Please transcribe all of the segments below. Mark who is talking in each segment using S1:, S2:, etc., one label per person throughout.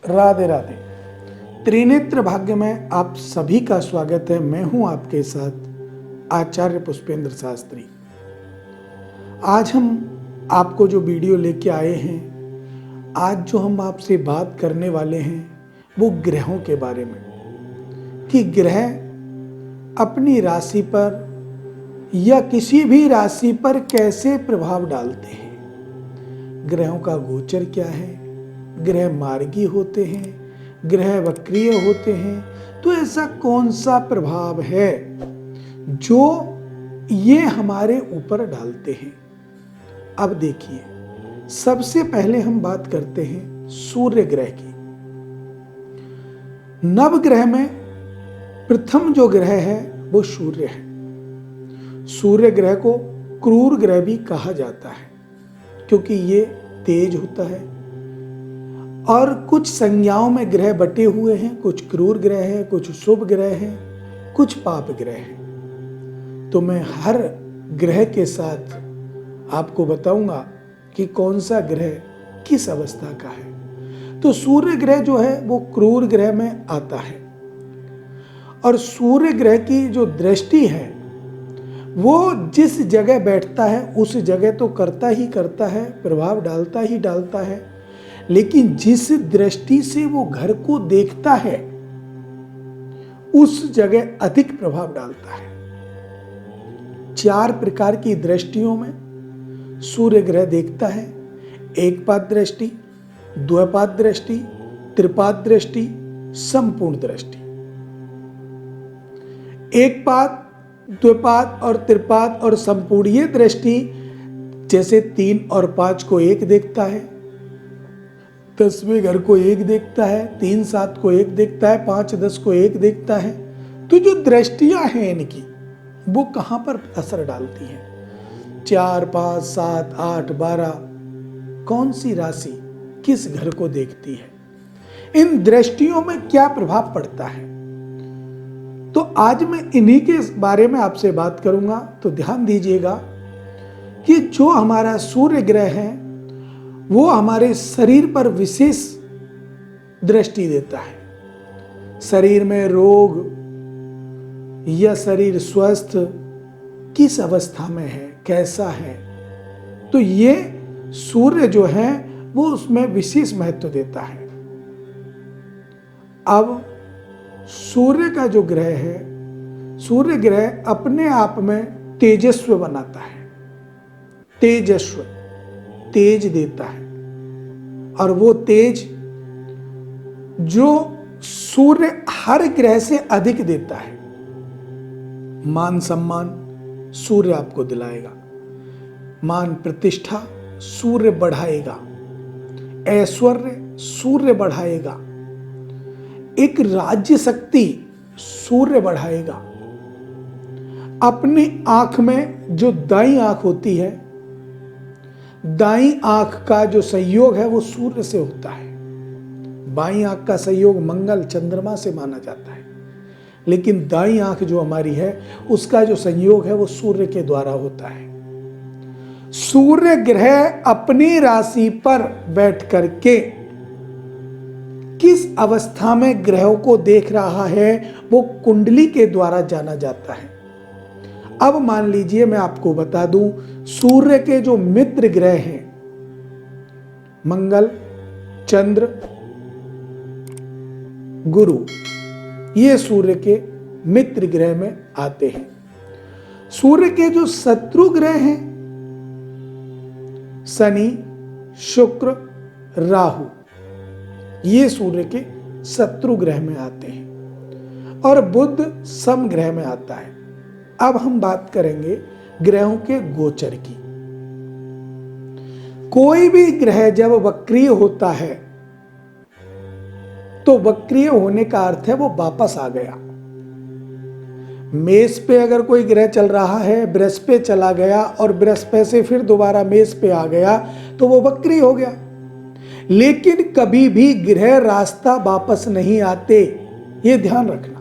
S1: राधे राधे। त्रिनेत्र भाग्य में आप सभी का स्वागत है। मैं हूं आपके साथ आचार्य पुष्पेंद्र शास्त्री। आज हम आपको जो वीडियो लेके आए हैं, आज जो हम आपसे बात करने वाले हैं वो ग्रहों के बारे में, कि ग्रह अपनी राशि पर या किसी भी राशि पर कैसे प्रभाव डालते हैं। ग्रहों का गोचर क्या है, ग्रह मार्गी होते हैं, ग्रह वक्रीय होते हैं, तो ऐसा कौन सा प्रभाव है जो ये हमारे ऊपर डालते हैं। अब देखिए, सबसे पहले हम बात करते हैं सूर्य ग्रह की। नवग्रह में प्रथम जो ग्रह है वो सूर्य है। सूर्य ग्रह को क्रूर ग्रह भी कहा जाता है क्योंकि ये तेज होता है, और कुछ संज्ञाओं में ग्रह बटे हुए हैं, कुछ क्रूर ग्रह हैं, कुछ शुभ ग्रह हैं, कुछ पाप ग्रह हैं। तो मैं हर ग्रह के साथ आपको बताऊंगा कि कौन सा ग्रह किस अवस्था का है। तो सूर्य ग्रह जो है वो क्रूर ग्रह में आता है, और सूर्य ग्रह की जो दृष्टि है वो जिस जगह बैठता है उस जगह तो करता ही करता है, प्रभाव डालता ही डालता है, लेकिन जिस दृष्टि से वो घर को देखता है उस जगह अधिक प्रभाव डालता है। 4 प्रकार की दृष्टियों में सूर्य ग्रह देखता है: एकपाद दृष्टि, द्विपाद दृष्टि, त्रिपाद दृष्टि, संपूर्ण दृष्टि। एकपाद, द्विपाद और त्रिपाद और संपूर्ण ये दृष्टि जैसे 3 और 5 को एक देखता है, 10वें घर को एक देखता है, 3 7 को एक देखता है, 5 10 को एक देखता है। तो जो दृष्टियां हैं इनकी वो कहां पर असर डालती हैं? 4 5 7 8 12 कौन सी राशि किस घर को देखती है, इन दृष्टियों में क्या प्रभाव पड़ता है। तो आज मैं इन्हीं के बारे में आपसे बात करूंगा। तो ध्यान दीजिएगा कि जो हमारा सूर्य ग्रह है वो हमारे शरीर पर विशेष दृष्टि देता है। शरीर में रोग या शरीर स्वस्थ किस अवस्था में है, कैसा है, तो ये सूर्य जो है वो उसमें विशेष महत्व देता है। अब सूर्य का जो ग्रह है, सूर्य ग्रह अपने आप में तेजस्व बनाता है, तेजस्व, तेज देता है, और वो तेज जो सूर्य हर ग्रह से अधिक देता है। मान सम्मान सूर्य आपको दिलाएगा, मान प्रतिष्ठा सूर्य बढ़ाएगा, ऐश्वर्य सूर्य बढ़ाएगा, एक राज्य शक्ति सूर्य बढ़ाएगा। अपनी आंख में जो दाईं आंख होती है, दाईं आंख का जो संयोग है वो सूर्य से होता है। बाईं आंख का संयोग मंगल चंद्रमा से माना जाता है, लेकिन दाईं आंख जो हमारी है उसका जो संयोग है वो सूर्य के द्वारा होता है। सूर्य ग्रह अपनी राशि पर बैठ करके किस अवस्था में ग्रहों को देख रहा है वो कुंडली के द्वारा जाना जाता है। अब मान लीजिए मैं आपको बता दूं, सूर्य के जो मित्र ग्रह हैं मंगल, चंद्र, गुरु, ये सूर्य के मित्र ग्रह में आते हैं। सूर्य के जो शत्रु ग्रह हैं शनि, शुक्र, राहु, ये सूर्य के शत्रु ग्रह में आते हैं, और बुध सम ग्रह में आता है। अब हम बात करेंगे ग्रहों के गोचर की। कोई भी ग्रह जब वक्रीय होता है तो वक्रीय होने का अर्थ है वो वापस आ गया। मेष पे अगर कोई ग्रह चल रहा है, वृष पे चला गया और वृष पे से फिर दोबारा मेष पे आ गया तो वो वक्रीय हो गया। लेकिन कभी भी ग्रह रास्ता वापस नहीं आते, ये ध्यान रखना।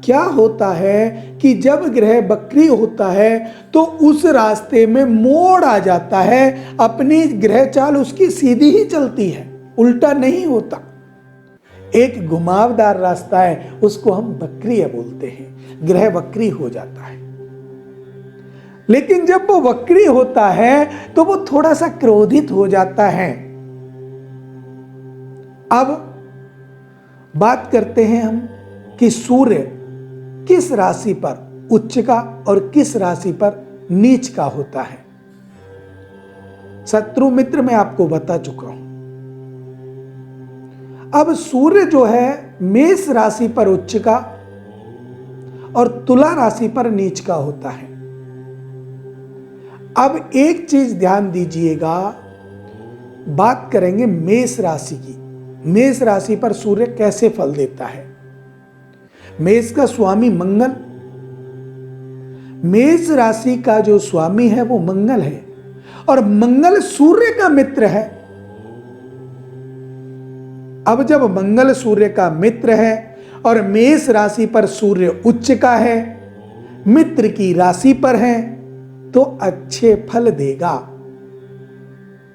S1: क्या होता है कि जब ग्रह वक्री होता है तो उस रास्ते में मोड़ आ जाता है, अपनी ग्रह चाल उसकी सीधी ही चलती है, उल्टा नहीं होता। एक घुमावदार रास्ता है, उसको हम वक्रीय बोलते हैं, ग्रह वक्री हो जाता है। लेकिन जब वो वक्री होता है तो वो थोड़ा सा क्रोधित हो जाता है। अब बात करते हैं हम कि सूर्य किस राशि पर उच्च का और किस राशि पर नीच का होता है। शत्रु मित्र मैं आपको बता चुका हूं। अब सूर्य जो है मेष राशि पर उच्च का और तुला राशि पर नीच का होता है। अब एक चीज ध्यान दीजिएगा, बात करेंगे मेष राशि की। मेष राशि पर सूर्य कैसे फल देता है। मेष का स्वामी मंगल, मेष राशि का जो स्वामी है वो मंगल है और मंगल सूर्य का मित्र है। अब जब मंगल सूर्य का मित्र है और मेष राशि पर सूर्य उच्च का है, मित्र की राशि पर है, तो अच्छे फल देगा।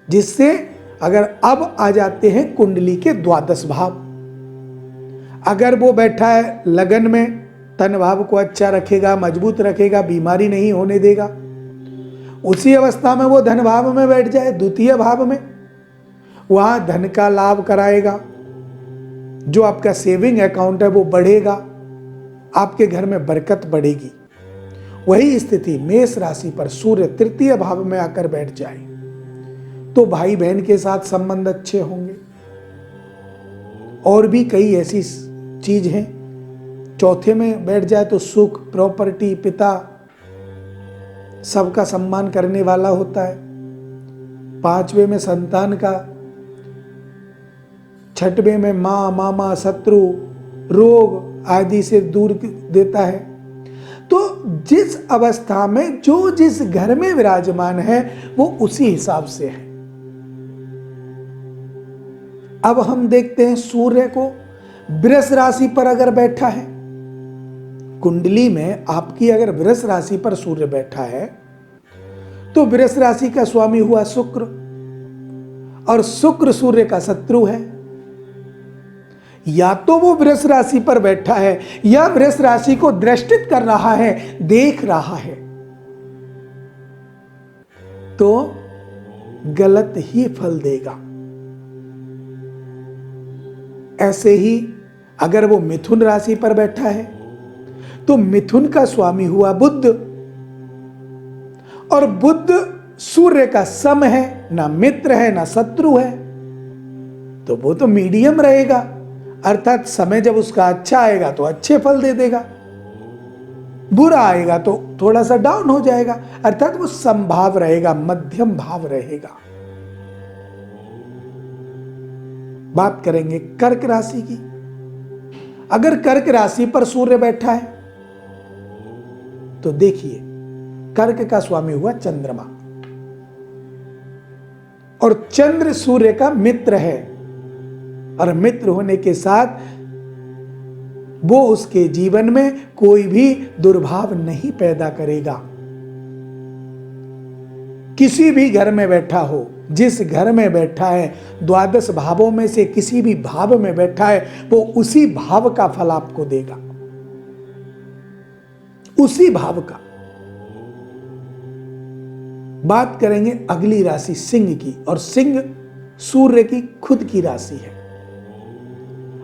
S1: जिससे अगर अब आ जाते हैं कुंडली के द्वादश भाव, अगर वो बैठा है लगन में, तन भाव को अच्छा रखेगा, मजबूत रखेगा, बीमारी नहीं होने देगा। उसी अवस्था में वो धन भाव में बैठ जाए, द्वितीय भाव में, वहां धन का लाभ कराएगा। जो आपका सेविंग अकाउंट है वो बढ़ेगा, आपके घर में बरकत बढ़ेगी। वही स्थिति मेष राशि पर सूर्य तृतीय भाव में आकर बैठ जाए तो भाई बहन के साथ संबंध अच्छे होंगे। और भी कई ऐसी चीज हैं। चौथे में बैठ जाए तो सुख, प्रॉपर्टी, पिता, सबका सम्मान करने वाला होता है। पांचवें में संतान का, छठवें में मां, मामा, शत्रु, रोग आदि से दूर देता है। तो जिस अवस्था में जो जिस घर में विराजमान है वो उसी हिसाब से है। अब हम देखते हैं सूर्य को वृष राशि पर अगर बैठा है, कुंडली में आपकी अगर वृष राशि पर सूर्य बैठा है तो वृष राशि का स्वामी हुआ शुक्र और शुक्र सूर्य का शत्रु है। या तो वो वृष राशि पर बैठा है या वृष राशि को दृष्टित कर रहा है, देख रहा है, तो गलत ही फल देगा। ऐसे ही अगर वो मिथुन राशि पर बैठा है तो मिथुन का स्वामी हुआ बुध और बुध सूर्य का सम है, ना मित्र है ना शत्रु है, तो वो तो मीडियम रहेगा। अर्थात समय जब उसका अच्छा आएगा तो अच्छे फल दे देगा, बुरा आएगा तो थोड़ा सा डाउन हो जाएगा। अर्थात वो समभाव रहेगा, मध्यम भाव रहेगा। बात करेंगे कर्क राशि की। अगर कर्क राशि पर सूर्य बैठा है तो देखिए, कर्क का स्वामी हुआ चंद्रमा और चंद्र सूर्य का मित्र है और मित्र होने के साथ वो उसके जीवन में कोई भी दुर्भाव नहीं पैदा करेगा। किसी भी घर में बैठा हो, जिस घर में बैठा है, द्वादश भावों में से किसी भी भाव में बैठा है, वो उसी भाव का फल आपको देगा, उसी भाव का। बात करेंगे अगली राशि सिंह की, और सिंह सूर्य की खुद की राशि है।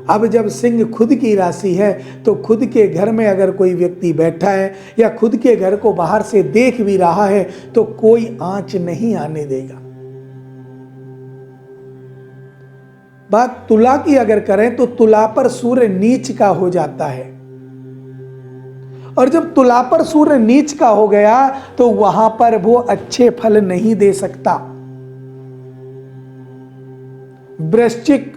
S1: अब जब सिंह खुद की राशि है तो खुद के घर में अगर कोई व्यक्ति बैठा है या खुद के घर को बाहर से देख भी रहा है तो कोई आंच नहीं आने देगा। बात तुला की अगर करें तो तुला पर सूर्य नीच का हो जाता है, और जब तुला पर सूर्य नीच का हो गया तो वहां पर वो अच्छे फल नहीं दे सकता। वृश्चिक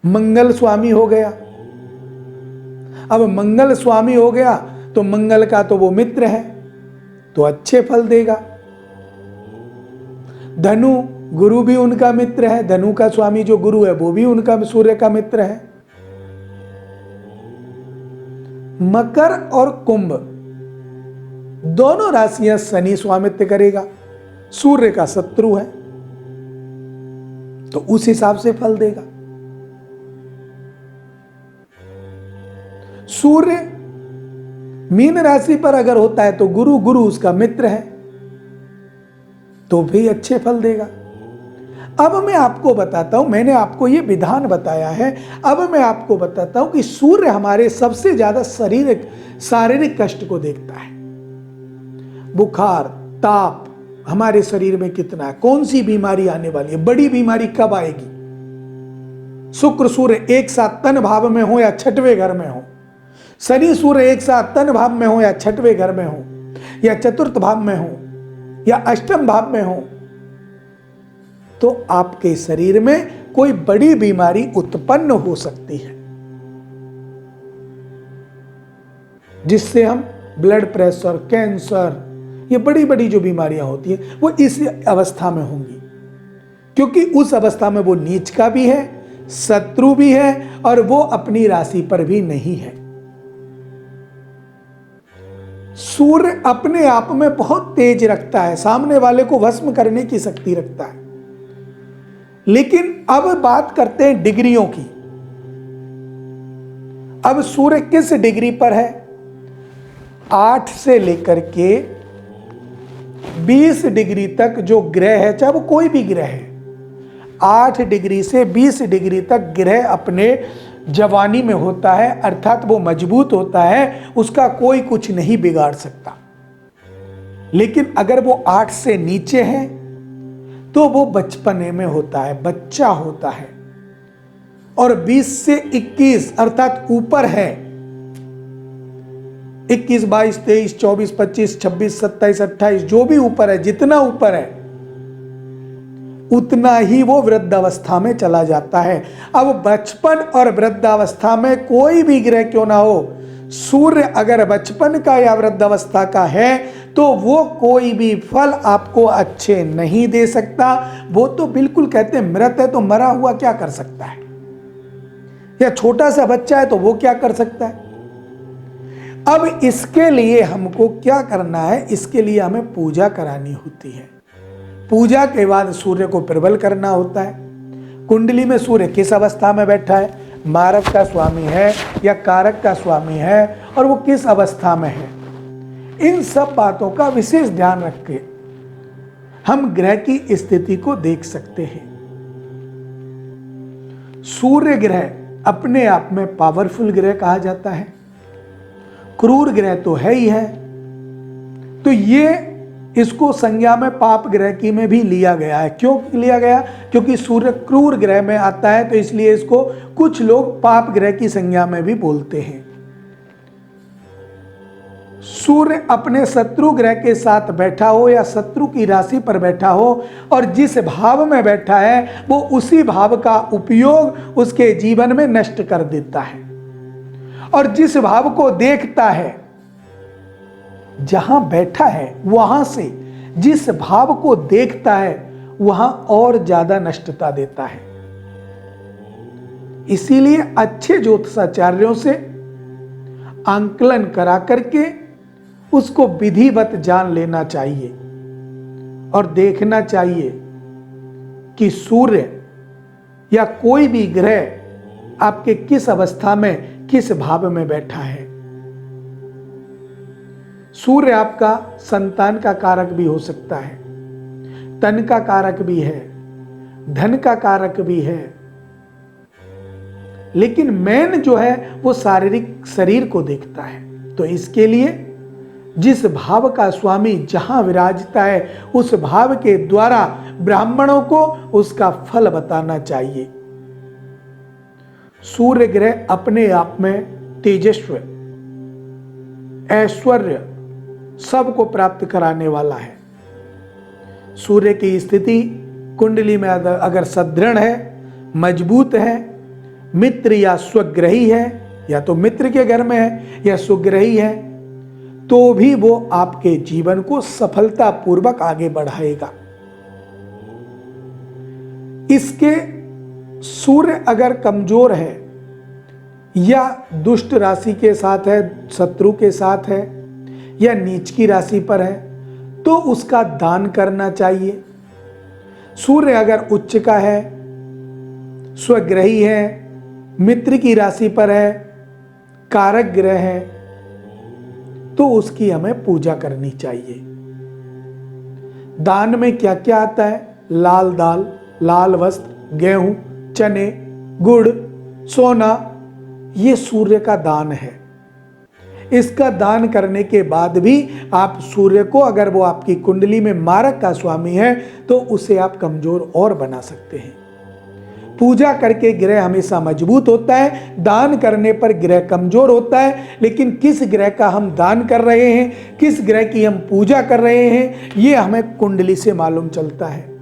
S1: मंगल स्वामी हो गया। अब मंगल स्वामी हो गया तो मंगल का तो वो मित्र है तो अच्छे फल देगा। धनु, गुरु भी उनका मित्र है, धनु का स्वामी जो गुरु है वो भी उनका सूर्य का मित्र है। मकर और कुंभ दोनों राशियां शनि स्वामित्व करेगा, सूर्य का शत्रु है। तो उस हिसाब से फल देगा। सूर्य मीन राशि पर अगर होता है तो गुरु उसका मित्र है, तो भी अच्छे फल देगा। अब मैं आपको बताता हूं, मैंने आपको यह विधान बताया है, अब मैं आपको बताता हूं कि सूर्य हमारे सबसे ज्यादा शारीरिक कष्ट को देखता है। बुखार, ताप हमारे शरीर में कितना है, कौन सी बीमारी आने वाली है, बड़ी बीमारी कब आएगी। शुक्र सूर्य एक साथ तन भाव में हो या छठवें घर में हो, शनि सूर्य एक साथ तन भाव में हो या छठवें घर में हो, या चतुर्थ भाव में हो, या अष्टम भाव में हो, तो आपके शरीर में कोई बड़ी बीमारी उत्पन्न हो सकती है, जिससे हम ब्लड प्रेशर, कैंसर, ये बड़ी बड़ी जो बीमारियां होती हैं वो इस अवस्था में होंगी, क्योंकि उस अवस्था में वो नीच का भी है, शत्रु भी है, और वो अपनी राशि पर भी नहीं है। सूर्य अपने आप में बहुत तेज रखता है, सामने वाले को भस्म करने की शक्ति रखता है। लेकिन अब बात करते हैं डिग्रियों की। अब सूर्य किस डिग्री पर है? 8 से लेकर के 20 डिग्री तक जो ग्रह है, चाहे वो कोई भी ग्रह है, 8 डिग्री से 20 डिग्री तक ग्रह अपने जवानी में होता है, अर्थात वो मजबूत होता है, उसका कोई कुछ नहीं बिगाड़ सकता। लेकिन अगर वो 8 से नीचे है तो वो बचपने में होता है, बच्चा होता है। और 20 से 21 अर्थात ऊपर है, 21, 22, 23, 24, 25, 26, 27, 28, जो भी ऊपर है, जितना ऊपर है उतना ही वो वृद्धावस्था में चला जाता है। अब बचपन और वृद्धावस्था में कोई भी ग्रह क्यों ना हो, सूर्य अगर बचपन का या वृद्धावस्था का है तो वो कोई भी फल आपको अच्छे नहीं दे सकता। वो तो बिल्कुल कहते हैं मृत है, तो मरा हुआ क्या कर सकता है, या छोटा सा बच्चा है तो वो क्या कर सकता है। अब इसके लिए हमको क्या करना है, इसके लिए हमें पूजा करानी होती है। पूजा के बाद सूर्य को प्रबल करना होता है। कुंडली में सूर्य किस अवस्था में बैठा है, मारक का स्वामी है या कारक का स्वामी है, और वो किस अवस्था में है, इन सब बातों का विशेष ध्यान रख के हम ग्रह की स्थिति को देख सकते हैं। सूर्य ग्रह अपने आप में पावरफुल ग्रह कहा जाता है, क्रूर ग्रह तो है ही है। तो ये इसको संज्ञा में पाप ग्रह की में भी लिया गया है। क्यों लिया गया? क्योंकि सूर्य क्रूर ग्रह में आता है, तो इसलिए इसको कुछ लोग पाप ग्रह की संज्ञा में भी बोलते हैं। सूर्य अपने शत्रु ग्रह के साथ बैठा हो या शत्रु की राशि पर बैठा हो, और जिस भाव में बैठा है वो उसी भाव का उपयोग उसके जीवन में नष्ट कर देता है। और जिस भाव को देखता है, जहां बैठा है वहां से जिस भाव को देखता है वहां और ज्यादा नष्टता देता है। इसीलिए अच्छे ज्योतिषाचार्यों से आंकलन करा करके उसको विधिवत जान लेना चाहिए और देखना चाहिए कि सूर्य या कोई भी ग्रह आपके किस अवस्था में, किस भाव में बैठा है। सूर्य आपका संतान का कारक भी हो सकता है, तन का कारक भी है, धन का कारक भी है, लेकिन मेन जो है वो शारीरिक शरीर को देखता है। तो इसके लिए जिस भाव का स्वामी जहां विराजता है उस भाव के द्वारा ब्राह्मणों को उसका फल बताना चाहिए। सूर्य ग्रह अपने आप में तेजस्व, ऐश्वर्य सबको प्राप्त कराने वाला है। सूर्य की स्थिति कुंडली में अगर सदृढ़ है, मजबूत है, मित्र या स्वग्रही है, या तो मित्र के घर में है या स्वग्रही है, तो भी वो आपके जीवन को सफलता पूर्वक आगे बढ़ाएगा। इसके सूर्य अगर कमजोर है या दुष्ट राशि के साथ है, शत्रु के साथ है, या नीच की राशि पर है, तो उसका दान करना चाहिए। सूर्य अगर उच्च का है स्वग्रही है, मित्र की राशि पर है, कारक ग्रह है, तो उसकी हमें पूजा करनी चाहिए। दान में क्या क्या आता है? लाल दाल, लाल वस्त्र, गेहूं, चने, गुड़, सोना, ये सूर्य का दान है। इसका दान करने के बाद भी आप सूर्य को, अगर वो आपकी कुंडली में मारक का स्वामी है, तो उसे आप कमजोर और बना सकते हैं। पूजा करके ग्रह हमेशा मजबूत होता है, दान करने पर ग्रह कमजोर होता है। लेकिन किस ग्रह का हम दान कर रहे हैं, किस ग्रह की हम पूजा कर रहे हैं, यह हमें कुंडली से मालूम चलता है।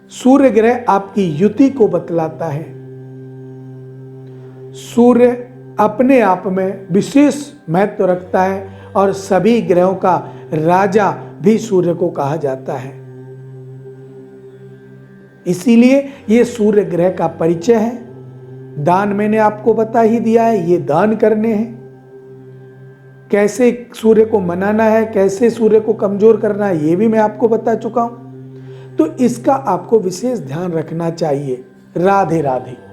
S1: सूर्य ग्रह आपकी युति को बतलाता है। सूर्य अपने आप में विशेष महत्व रखता है और सभी ग्रहों का राजा भी सूर्य को कहा जाता है। इसीलिए ये सूर्य ग्रह का परिचय है। दान मैंने आपको बता ही दिया है, ये दान करने हैं। कैसे सूर्य को मनाना है, कैसे सूर्य को कमजोर करना है, ये भी मैं आपको बता चुका हूं। तो इसका आपको विशेष ध्यान रखना चाहिए। राधे राधे।